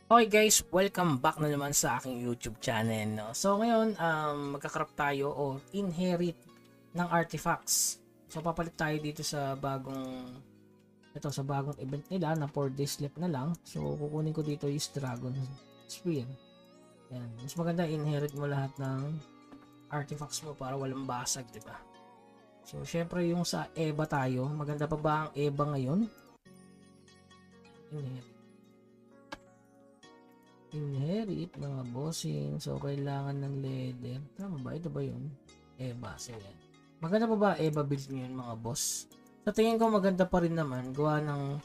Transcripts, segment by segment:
Okay guys, welcome back na naman sa aking YouTube channel. No? So ngayon, magkakrap tayo o inherit ng artifacts. So papalit tayo dito sa bagong event nila na 4 days left na lang. So kukunin ko dito is Dragon Spear. Yan. Mas maganda inherit mo lahat ng artifacts mo para walang basag, di ba? So syempre yung sa EVA tayo, maganda pa ba ang EVA ngayon? Inherit mga bossing. So kailangan ng leather. Tama ba? Ito ba yun? EVA. So yan. Maganda pa ba EVA build nyo yun mga boss? Sa tingin ko maganda pa rin naman. Gawa ng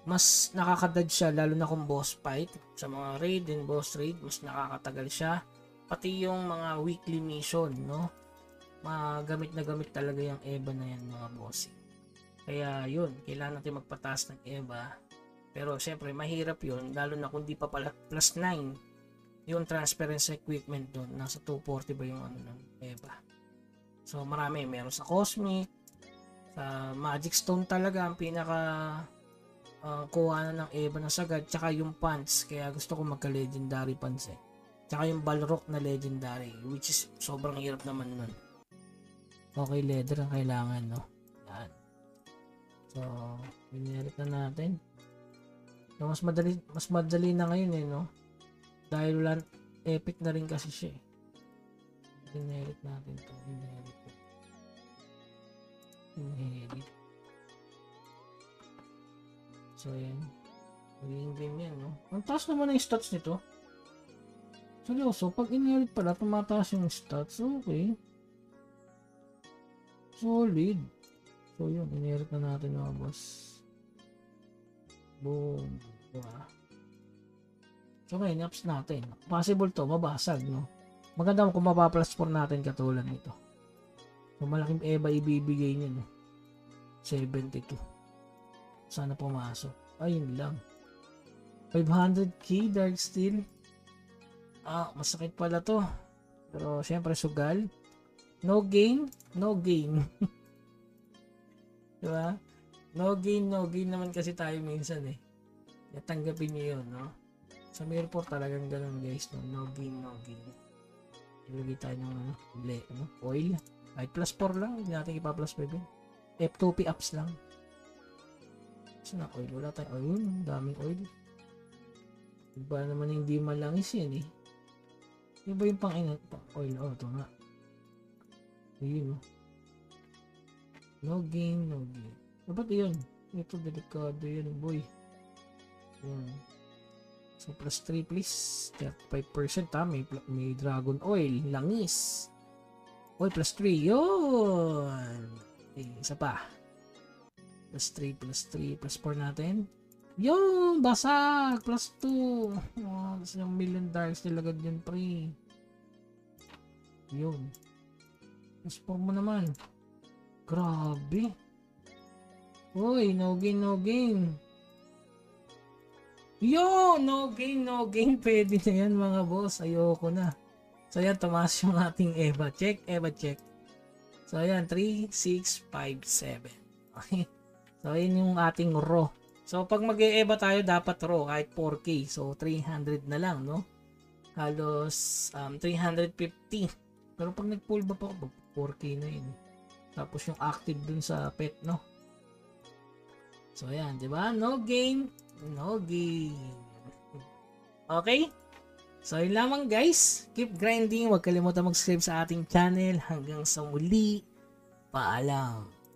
mas nakakadad siya lalo na kung boss fight. Sa mga raid and boss raid mas nakakatagal siya. Pati yung mga weekly mission, no? Magamit na gamit talaga yung EVA na yan mga bossing. Kaya yun, kailangan natin magpataas ng EVA. Pero syempre mahirap yun lalo na kung di pa pala plus 9 yung transparency equipment doon. Nasa 240 ba yung ano ng EVA. So marami, meron sa Cosmic, sa Magic Stone talaga ang pinaka kuha na ng EVA na sagad, tsaka yung pants. Kaya gusto ko magka legendary pants eh. Tsaka yung Balrog na legendary, which is sobrang hirap naman nun. Okay, leather ang kailangan, no? Yan. So inherit na natin. So, mas madali na ngayon eh, no? Dahil wala, epic na rin kasi siya eh. Inherit natin to. Inherit. So, yan. Magiging game yan, no? Ang taas naman ang stats nito. Seryoso, pag inherit pala, tumataas yung stats. Okay. Solid. So, yun. Inherit na natin mga boss. Boom. Diba? So ngayon, ups natin. Possible to, mabasag, no? Maganda kung mapa-plus 4 natin katulad nito. So malaking EVA ibibigay niya, no? 72. Sana pumasok. Ayun lang. 500k Dark Steel. Masakit pala to. Pero syempre sugal. No gain, no gain. Diba? No gain naman kasi tayo minsan eh. Tanggapin nyo yun, no? Sa Mirror talagang ganun guys, no? No gain. Ilagay tayo ng oil. Kahit plus 4 lang, hindi natin ipa-plus 5 yun. F2P ups lang. Saan na oil? Wala tayo. Ayun, daming oil. Iba naman hindi malangis yan eh. Iba yung pang oil. Oh, ito nga. Ayun, no? No gain. Dapat yun. Ito, delikado yun, boy. Yun. So, plus 3 please. 35% ha. May dragon oil. Langis. Oy, plus 3. Yun. Okay, isa pa. Plus 3. Plus 4 natin. Yun. Basag. Plus 2. Tapos yung million dollars nilagad yun, pre. Yun. Plus 4 mo naman. Grabe. Uy, no gain. Yo, no gain. Pwede na yan mga boss. Ayoko na. So yan, tumaas yung ating EVA. EVA check. So yan, 3, 6, 5, 7. Okay. So yan yung ating raw. So pag mag-EVA tayo, dapat raw kahit 4K. So 300 na lang, no? Halos 350. Pero pag nag-pull ba pa ako, 4K na yun. Tapos yung active dun sa pet, no? So ayan, 'di ba? No gain. Okay? So yun lamang guys. Keep grinding. Huwag kalimutan mag-subscribe sa ating channel. Hanggang sa muli. Paalam.